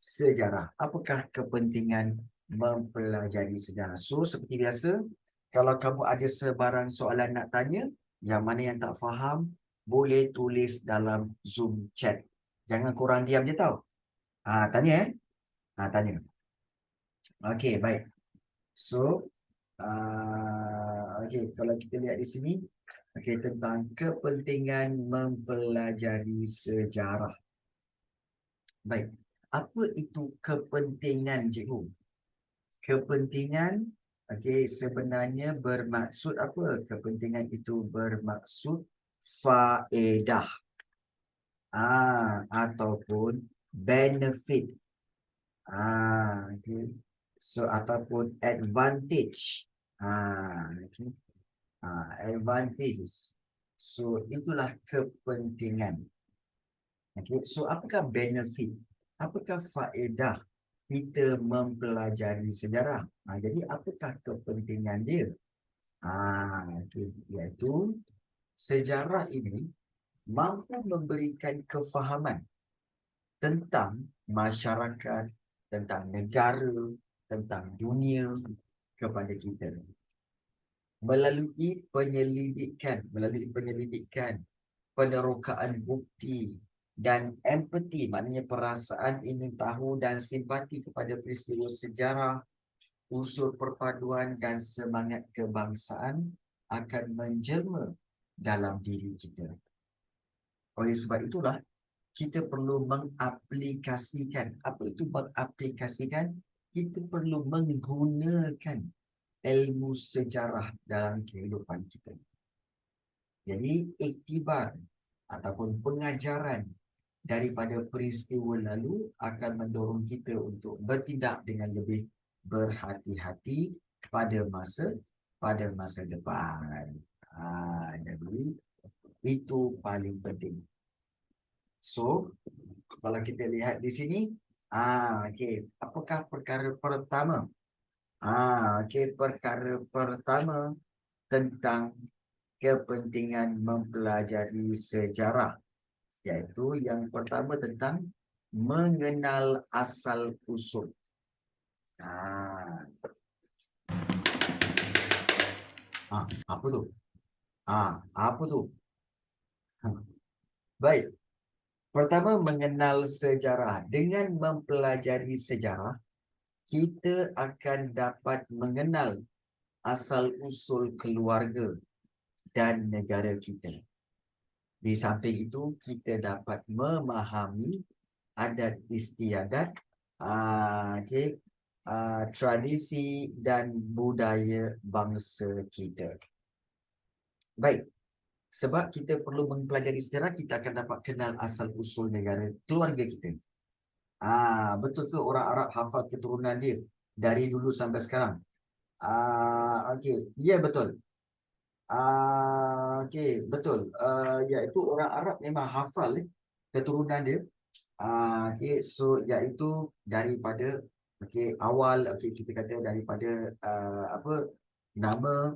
sejarah. Apakah kepentingan mempelajari sejarah? So, seperti biasa, kalau kamu ada sebarang soalan nak tanya, yang mana yang tak faham, boleh tulis dalam Zoom chat. Jangan korang diam je tau. Tanya tanya. Okey, baik. So, okey, kalau kita lihat di sini, okey, tentang kepentingan mempelajari sejarah. Baik, apa itu kepentingan, cikgu? Kepentingan, okey, sebenarnya bermaksud apa? Kepentingan itu bermaksud faedah ataupun benefit. Okay. So ataupun advantage. Okay. Advantages. So itulah kepentingan. Okay. So apakah benefit? Apakah faedah kita mempelajari sejarah? Jadi apakah kepentingan dia? Okay. Iaitu sejarah ini mampu memberikan kefahaman tentang masyarakat, tentang negara, tentang dunia kepada kita. Melalui penyelidikan, penerokaan bukti dan empati, maknanya perasaan ingin tahu dan simpati kepada peristiwa sejarah, unsur perpaduan dan semangat kebangsaan akan menjelma dalam diri kita. Oleh sebab itulah, kita perlu mengaplikasikan. Apa itu mengaplikasikan? Kita perlu menggunakan ilmu sejarah dalam kehidupan kita. Jadi, iktibar ataupun pengajaran daripada peristiwa lalu akan mendorong kita untuk bertindak dengan lebih berhati-hati pada masa depan. Jadi, itu paling penting. So, kalau kita lihat di sini, okey, apakah perkara pertama? Okey, perkara pertama tentang kepentingan mempelajari sejarah, iaitu yang pertama tentang mengenal asal usul. Apa tu? Apa tu? Baik. Pertama, mengenal sejarah. Dengan mempelajari sejarah, kita akan dapat mengenal asal-usul keluarga dan negara kita. Di samping itu, kita dapat memahami adat istiadat, tradisi dan budaya bangsa kita. Baik, sebab kita perlu mempelajari sejarah, kita akan dapat kenal asal-usul negara keluarga kita. Betul ke orang Arab hafal keturunan dia dari dulu sampai sekarang? Okey, ya betul. Okey, betul. Iaitu orang Arab memang hafal keturunan dia. Okey, so iaitu daripada awal, kita kata daripada nama,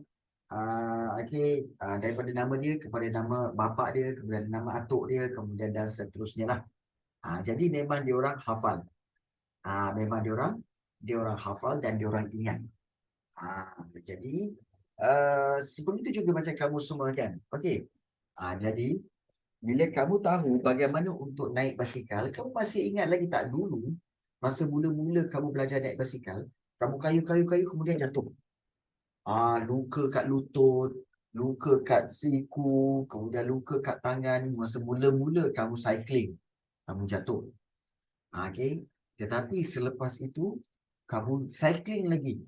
daripada nama dia kepada nama bapa dia, kemudian nama atuk dia, kemudian dan seterusnya lah. Jadi memang diorang hafal. Memang diorang hafal dan diorang ingat. Jadi seperti itu juga macam kamu semua kan. Okey. Jadi bila kamu tahu bagaimana untuk naik basikal, kamu masih ingat lagi tak dulu masa mula-mula kamu belajar naik basikal, kamu kayu kemudian jatuh. Luka kat lutut, luka kat siku, kemudian luka kat tangan masa mula-mula kamu cycling, kamu jatuh. Okey. Tetapi selepas itu kamu cycling lagi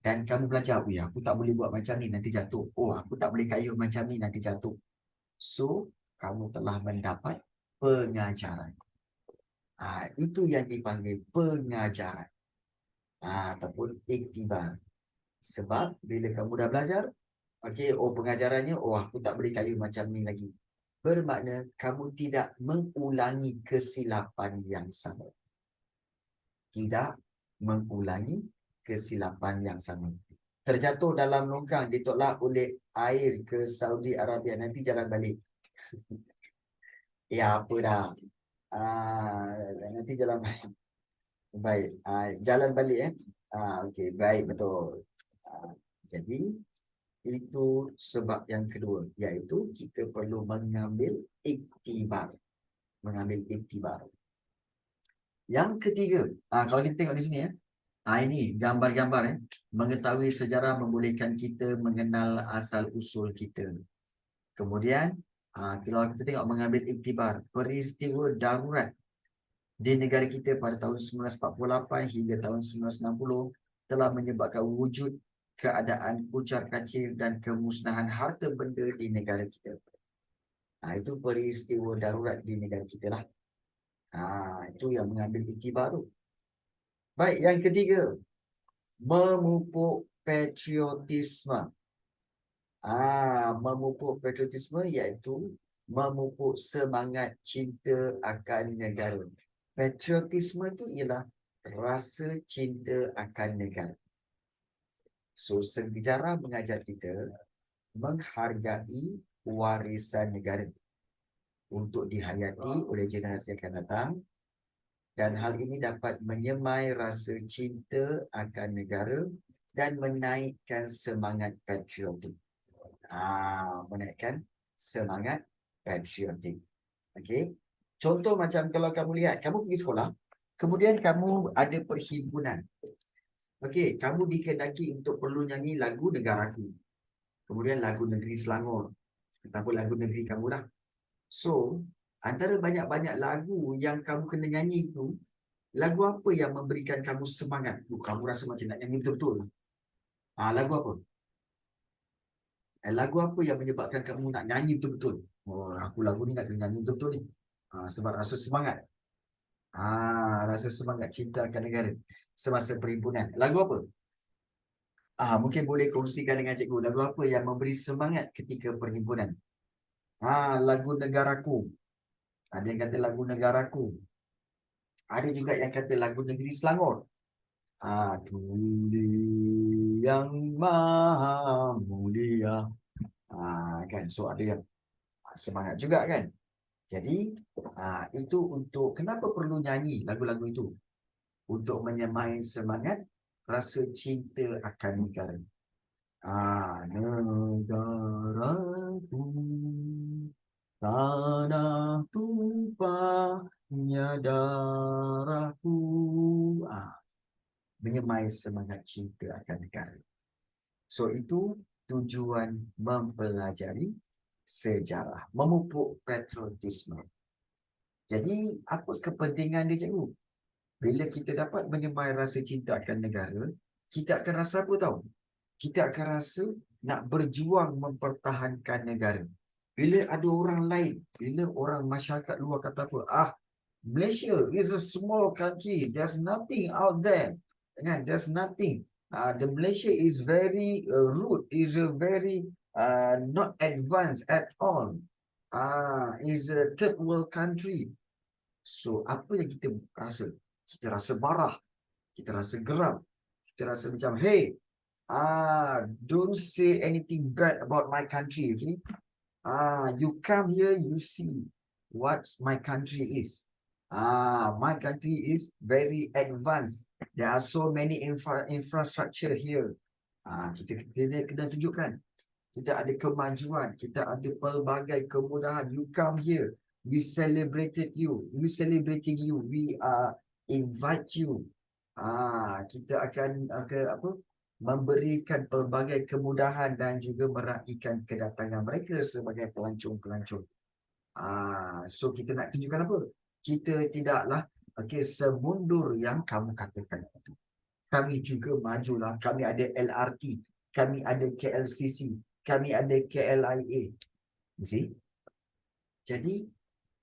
dan kamu belajar, aku tak boleh buat macam ni nanti jatuh. Aku tak boleh kayuh macam ni nanti jatuh. So, kamu telah mendapat pengajaran. Itu yang dipanggil pengajaran. Ataupun iktibar. Sebab bila kamu dah belajar, pengajarannya, aku tak boleh kayuh macam ni lagi. Bermakna kamu tidak mengulangi kesilapan yang sama. Tidak mengulangi kesilapan yang sama. Terjatuh dalam longkang, ditolak oleh air ke Saudi Arabia, nanti jalan balik. Apa dah. Nanti jalan balik. Baik, jalan balik okey, baik, betul. Jadi itu sebab yang kedua, iaitu kita perlu mengambil iktibar. Mengambil iktibar. Yang ketiga, kalau kita tengok di sini ini gambar-gambar mengetahui sejarah membolehkan kita mengenal asal usul kita. Kemudian, kalau kita tengok mengambil iktibar, peristiwa darurat di negara kita pada tahun 1948 hingga tahun 1960 telah menyebabkan wujud keadaan kucar-kacir dan kemusnahan harta benda di negara kita. Itu peristiwa darurat di negara kita lah. Itu yang mengambil iktibar tu. Baik, yang ketiga, memupuk patriotisme. Memupuk patriotisme iaitu memupuk semangat cinta akan negara. Patriotisme itu ialah rasa cinta akan negara. So, sejarah mengajar kita menghargai warisan negara untuk dihayati oleh generasi akan datang, dan hal ini dapat menyemai rasa cinta akan negara dan menaikkan semangat patriotik. Menaikkan semangat patriotik. Okey. Contoh macam kalau kamu lihat, kamu pergi sekolah, kemudian kamu ada perhimpunan. Okey, kamu dikehendaki untuk perlu nyanyi lagu negaraku. Kemudian lagu negeri Selangor. Ataupun lagu negeri kamu dah. So, antara banyak-banyak lagu yang kamu kena nyanyi itu, lagu apa yang memberikan kamu semangat? Kamu rasa macam nak nyanyi betul-betul. Lagu apa? Lagu apa yang menyebabkan kamu nak nyanyi betul-betul? Aku lagu ni nak kena nyanyi betul-betul ni. Sebab rasa semangat. Rasa semangat cinta akan negara semasa perhimpunan. Lagu apa? Mungkin boleh kongsikan dengan cikgu. Lagu apa yang memberi semangat ketika perhimpunan? Lagu Negaraku. Ada yang kata lagu Negaraku. Ada juga yang kata lagu Negeri Selangor. Tuli yang maha mulia. Kan? So ada yang semangat juga kan? Jadi itu untuk kenapa perlu nyanyi lagu-lagu itu? Untuk menyemai semangat rasa cinta akan negara. Negaraku, tanah tumpahnya darahku. Menyemai semangat cinta akan negara. So itu tujuan mempelajari sejarah, memupuk patriotisme. Jadi apa kepentingan dia, cikgu? Bila kita dapat menyemai rasa cinta akan negara, kita akan rasa apa tahu? Kita akan rasa nak berjuang mempertahankan negara. Bila ada orang lain, bila orang masyarakat luar kata apa? Malaysia is a small country. There's nothing out there. There's nothing. The Malaysia is very rude, is a very not advanced at all. Is a third world country. So, apa yang kita rasa? Kita rasa marah. Kita rasa geram. Kita rasa macam, hey, don't say anything bad about my country, okay? You come here, you see what my country is. My country is very advanced. There are so many infrastructure here. Kita kena tunjukkan. Kita ada kemajuan. Kita ada pelbagai kemudahan. You come here. We celebrated you. We celebrating you. We invite you. Kita akan memberikan pelbagai kemudahan dan juga meraihkan kedatangan mereka sebagai pelancong-pelancong. So kita nak tunjukkan apa? Kita tidaklah semundur yang kamu katakan itu. Kami juga majulah. Kami ada LRT. Kami ada KLCC. Kami ada KLIA. You see? Jadi,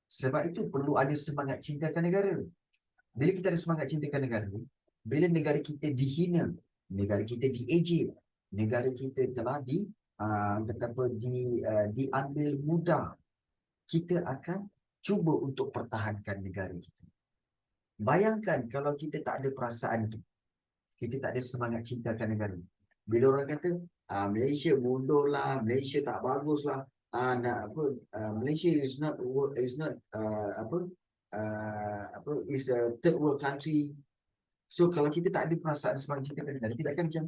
sebab itu perlu ada semangat cintakan negara. Bila kita ada semangat cintakan negara, bila negara kita dihina, negara kita diejek, negara kita telah diambil mudah, kita akan cuba untuk pertahankan negara kita. Bayangkan kalau kita tak ada perasaan itu, kita tak ada semangat cintakan negara. Bila orang kata, Malaysia mundur lah, Malaysia tak bagus lah, Malaysia is a third world country. So kalau kita tak ada perasaan semangat cinta pada negara, kita akan macam,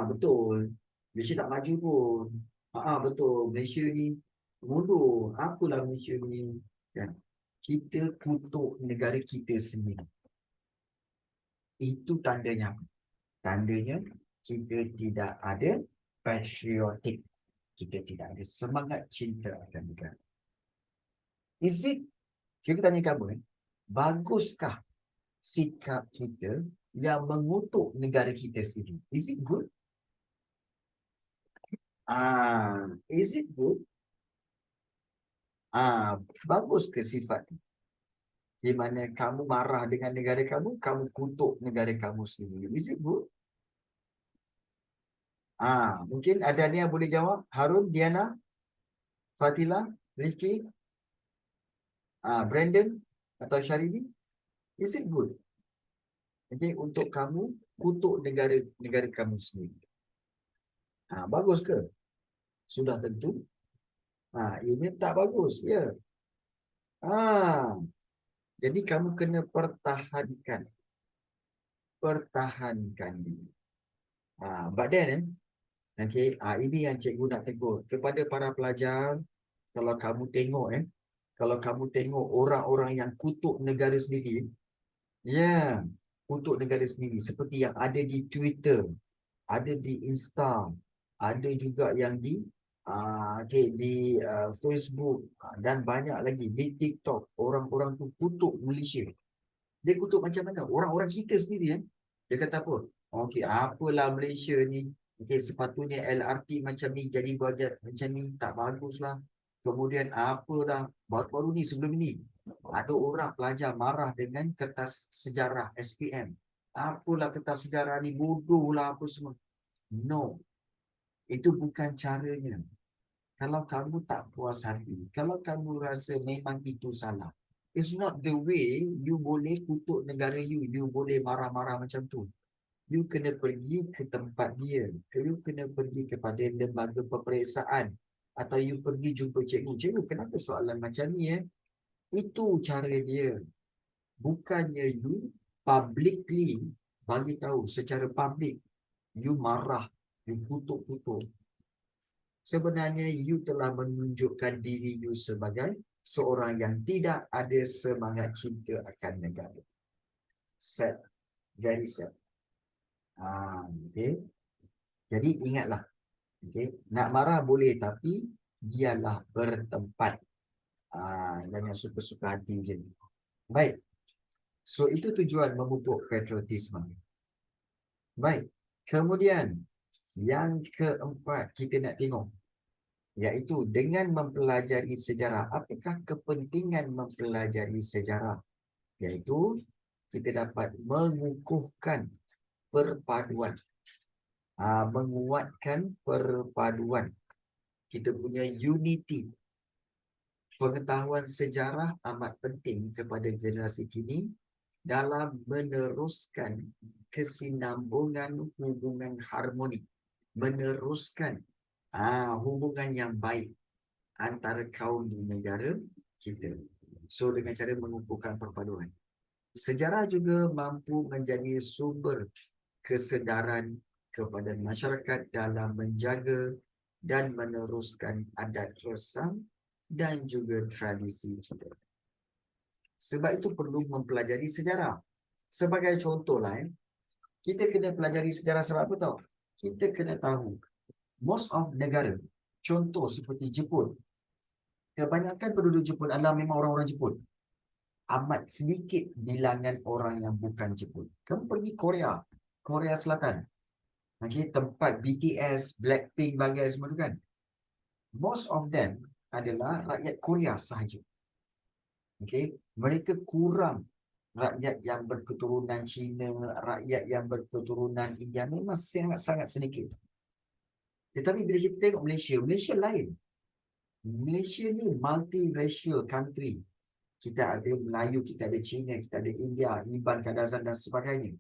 betul. Malaysia tak maju pun. Betul. Malaysia ni mundur. Apalah Malaysia ni. Kan? Kita kutuk negara kita sendiri. Itu tandanya apa? Tandanya kita tidak ada patriotik. Kita tidak ada semangat cinta akan negara. Is it, saya tanya kamu, baguskah sikap kita yang mengutuk negara kita sendiri? Is it good? Is it good? Bagus ke sifat itu? Di mana kamu marah dengan negara kamu, kamu kutuk negara kamu sendiri. Is it good? Mungkin ada ni yang boleh jawab. Harun, Diana, Fatila, Rifki, Brandon atau Syaridi. Is it good? Okay, untuk kamu kutuk negara kamu sendiri. Bagus ke? Sudah tentu. Ini tak bagus, ya. Jadi kamu kena pertahankan. Pertahankan. But then, okay, ini yang cikgu nak tegur. Kepada para pelajar, kalau kamu tengok, kalau kamu tengok orang-orang yang kutuk negara sendiri, kutuk negara sendiri, seperti yang ada di Twitter, ada di Insta, ada juga yang di Facebook, dan banyak lagi di TikTok. Orang-orang tu kutuk Malaysia. Dia kutuk macam mana? Orang-orang kita sendiri, dia kata apa? Okey, apalah Malaysia ni. Okey, sepatutnya LRT macam ni jadi bajet macam ni, tak baguslah. Kemudian apalah, baru-baru ni sebelum ni ada orang pelajar marah dengan kertas sejarah SPM. Apalah kertas sejarah ni, bodoh lah apa semua. No. Itu bukan caranya. Kalau kamu tak puas hati, kalau kamu rasa memang itu salah, it's not the way you boleh kutuk negara you boleh marah-marah macam tu. You kena pergi ke tempat dia. You kena pergi kepada lembaga peperiksaan. Atau you pergi jumpa cikgu. Cikgu, kenapa soalan macam ni? Itu cara dia. Bukannya you publicly bagi tahu secara public. You marah. You kutuk-kutuk. Sebenarnya you telah menunjukkan diri you sebagai seorang yang tidak ada semangat cinta akan negara. Sad. Very sad. Okay. Jadi ingatlah, okay, nak marah boleh tapi biarlah bertempat. Jangan suka-suka hati je. Baik. So itu tujuan memupuk patriotisme. Baik. Kemudian yang keempat kita nak tengok, iaitu dengan mempelajari sejarah. Apakah kepentingan mempelajari sejarah? Iaitu kita dapat mengukuhkan perpaduan, menguatkan perpaduan, kita punya unity. Pengetahuan sejarah amat penting kepada generasi kini dalam meneruskan kesinambungan hubungan harmoni, meneruskan hubungan yang baik antara kaum di negara kita. So dengan cara mengukuhkan perpaduan. Sejarah juga mampu menjadi sumber kesedaran kepada masyarakat dalam menjaga dan meneruskan adat resam dan juga tradisi kita. Sebab itu perlu mempelajari sejarah. Sebagai contohlah, kita kena pelajari sejarah sebab apa tahu? Kita kena tahu most of negara, contoh seperti Jepun, kebanyakan penduduk Jepun adalah memang orang-orang Jepun. Amat sedikit bilangan orang yang bukan Jepun. Kamu pergi Korea, Korea Selatan, okay, tempat BTS, Blackpink, bagai semua tu kan. Most of them adalah rakyat Korea sahaja. Okay, mereka kurang rakyat yang berketurunan Cina, rakyat yang berketurunan India, memang sangat-sangat sedikit. Tetapi bila kita tengok Malaysia, Malaysia lain. Malaysia ni multiracial country. Kita ada Melayu, kita ada Cina, kita ada India, Iban, Kadazan dan sebagainya.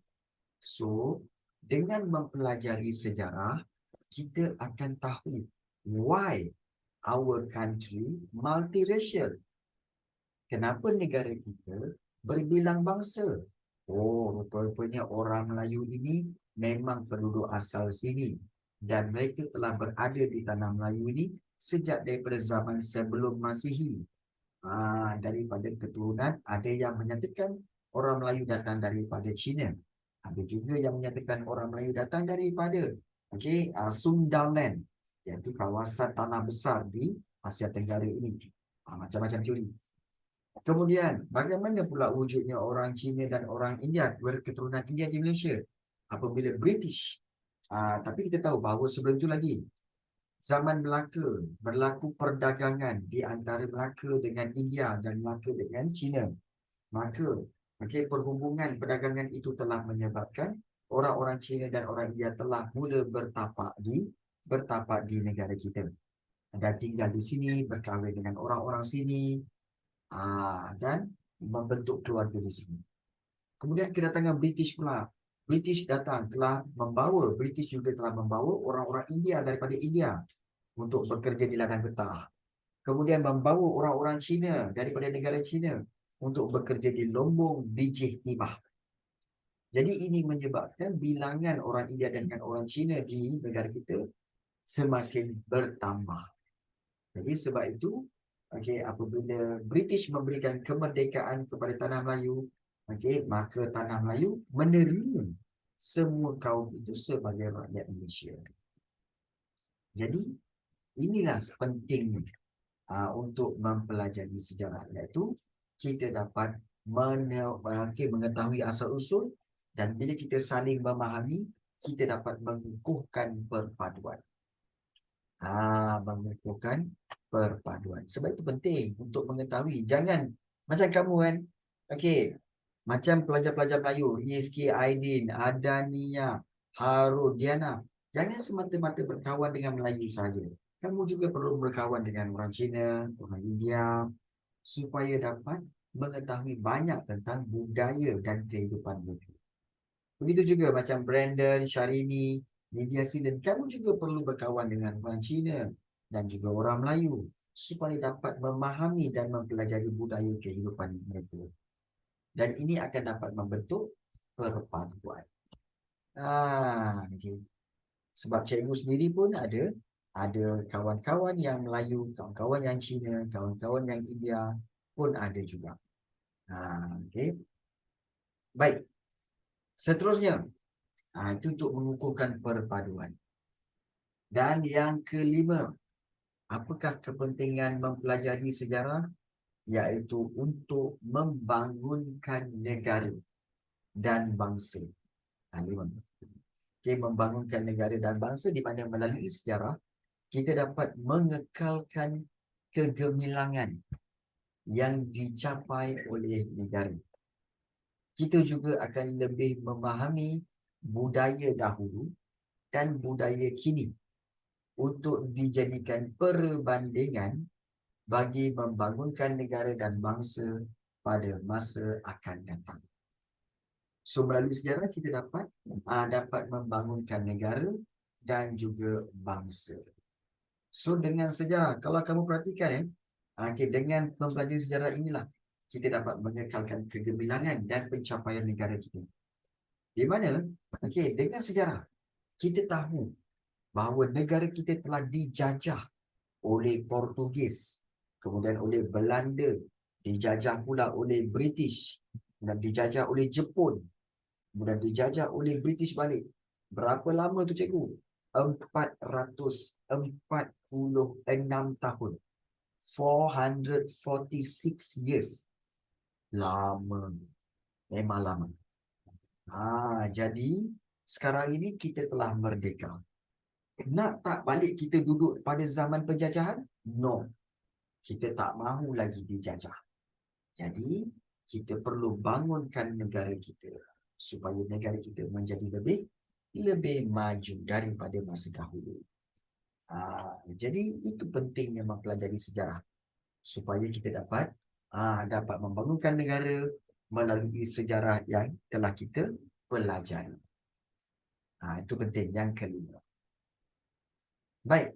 So, dengan mempelajari sejarah, kita akan tahu why our country multiracial. Kenapa negara kita berbilang bangsa? Oh, rupa-rupanya orang Melayu ini memang penduduk asal sini. Dan mereka telah berada di tanah Melayu ini sejak daripada zaman sebelum Masihi. Daripada keturunan, ada yang menyatakan orang Melayu datang daripada China. Ada juga yang menyatakan orang Melayu datang daripada Sundaland, iaitu kawasan tanah besar di Asia Tenggara ini. Macam-macam teori. Kemudian, bagaimana pula wujudnya orang Cina dan orang India, berketurunan India di Malaysia? Apabila British. Tapi kita tahu bahawa sebelum itu lagi, zaman Melaka, berlaku perdagangan di antara Melaka dengan India dan Melaka dengan China. Maka, perhubungan perdagangan itu telah menyebabkan orang-orang Cina dan orang India telah mula bertapak di negara kita. Dan tinggal di sini, berkahwin dengan orang-orang sini, dan membentuk keluarga di sini. Kemudian kedatangan British pula. British juga telah membawa orang-orang India daripada India untuk bekerja di ladang getah. Kemudian membawa orang-orang Cina daripada negara Cina untuk bekerja di lombong bijih timah. Jadi ini menyebabkan bilangan orang India dan orang Cina di negara kita semakin bertambah. Jadi sebab itu, apabila British memberikan kemerdekaan kepada tanah Melayu, maka tanah Melayu menerima semua kaum itu sebagai rakyat Malaysia. Jadi inilah pentingnya untuk mempelajari sejarah, iaitu kita dapat mengetahui asal-usul, dan bila kita saling memahami, kita dapat mengukuhkan perpaduan. Mengukuhkan perpaduan. Sebab itu penting untuk mengetahui. Jangan macam kamu kan, macam pelajar-pelajar Melayu, Rifki, Aidin, Adania, Harun, Diana, jangan semata-mata berkawan dengan Melayu saja. Kamu juga perlu berkawan dengan orang Cina, orang India, supaya dapat mengetahui banyak tentang budaya dan kehidupan mereka. Begitu juga macam Brandon, Syahrini, Lydia Silen, kamu juga perlu berkawan dengan orang Cina dan juga orang Melayu supaya dapat memahami dan mempelajari budaya kehidupan mereka. Dan ini akan dapat membentuk perpaduan. Sebab cikgu sendiri pun ada kawan-kawan yang Melayu, kawan-kawan yang Cina, kawan-kawan yang India pun ada juga. Baik. Seterusnya, itu untuk mengukuhkan perpaduan. Dan yang kelima, apakah kepentingan mempelajari sejarah? Iaitu untuk membangunkan negara dan bangsa. Membangunkan negara dan bangsa di mana melalui sejarah, kita dapat mengekalkan kegemilangan yang dicapai oleh negara. Kita juga akan lebih memahami budaya dahulu dan budaya kini untuk dijadikan perbandingan bagi membangunkan negara dan bangsa pada masa akan datang. So, melalui sejarah kita dapat membangunkan negara dan juga bangsa. So, dengan sejarah, kalau kamu perhatikan dengan mempelajari sejarah inilah kita dapat mengekalkan kegemilangan dan pencapaian negara kita. Di mana, dengan sejarah, kita tahu bahawa negara kita telah dijajah oleh Portugis, kemudian oleh Belanda, dijajah pula oleh British, dan dijajah oleh Jepun, kemudian dijajah oleh British balik. Berapa lama tu cikgu? 446 tahun. 446 years. Lama. Memang lama. Jadi, sekarang ini kita telah merdeka. Nak tak balik kita duduk pada zaman penjajahan? No. Kita tak mahu lagi dijajah. Jadi, kita perlu bangunkan negara kita supaya negara kita menjadi lebih maju daripada masa dahulu. Jadi, itu pentingnya mempelajari sejarah supaya kita dapat membangunkan negara melalui sejarah yang telah kita pelajari. Itu penting, yang kelima. Baik.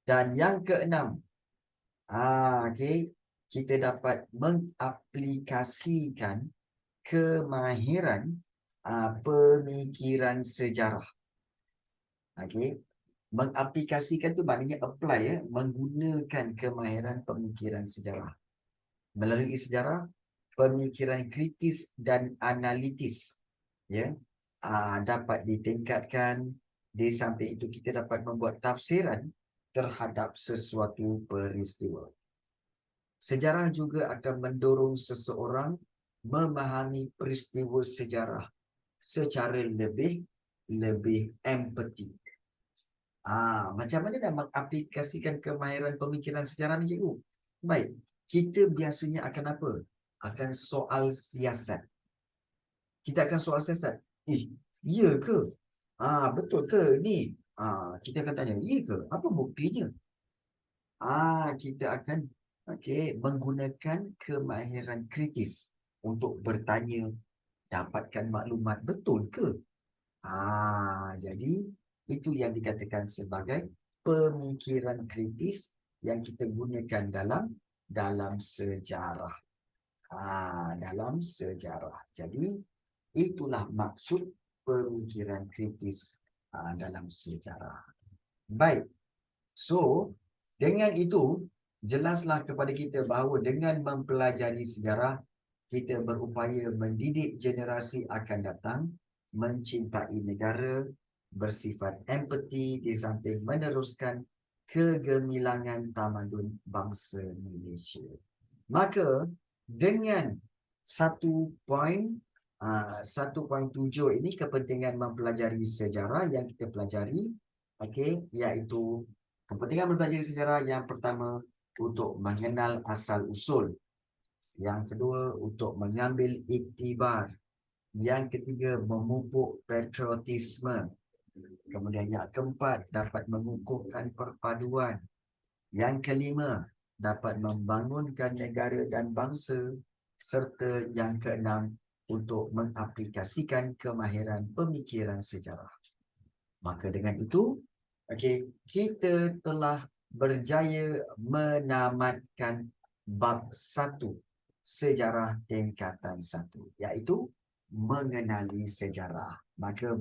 Dan yang keenam, kita dapat mengaplikasikan kemahiran pemikiran sejarah. Okey. Mengaplikasikan tu maknanya apply ya, menggunakan kemahiran pemikiran sejarah. Melalui sejarah, pemikiran kritis dan analitis ya dapat ditingkatkan. Di samping itu kita dapat membuat tafsiran terhadap sesuatu peristiwa. Sejarah juga akan mendorong seseorang memahami peristiwa sejarah secara lebih empati. Macam mana nak mengaplikasikan kemahiran pemikiran sejarah ni, cikgu? Baik, kita biasanya akan apa? Akan soal siasat. Kita akan soal siasat. Ya ke? Betul ke ni? Kita akan tanya, ya ke? Apa buktinya? Kita akan menggunakan kemahiran kritis untuk bertanya, dapatkan maklumat betul ke? Jadi itu yang dikatakan sebagai pemikiran kritis yang kita gunakan dalam sejarah. Dalam sejarah. Jadi itulah maksud pemikiran kritis dalam sejarah. Baik. So, dengan itu jelaslah kepada kita bahawa dengan mempelajari sejarah, kita berupaya mendidik generasi akan datang mencintai negara, bersifat empati di samping meneruskan kegemilangan tamadun bangsa Malaysia. Maka dengan 1.7 ini kepentingan mempelajari sejarah yang kita pelajari, iaitu kepentingan mempelajari sejarah yang pertama untuk mengenal asal-usul, yang kedua untuk mengambil iktibar, yang ketiga memupuk patriotisme, kemudian yang keempat dapat mengukuhkan perpaduan, yang kelima dapat membangunkan negara dan bangsa, serta yang keenam untuk mengaplikasikan kemahiran pemikiran sejarah. Maka dengan itu, kita telah berjaya menamatkan bab 1 sejarah tingkatan 1, iaitu mengenali sejarah. Maka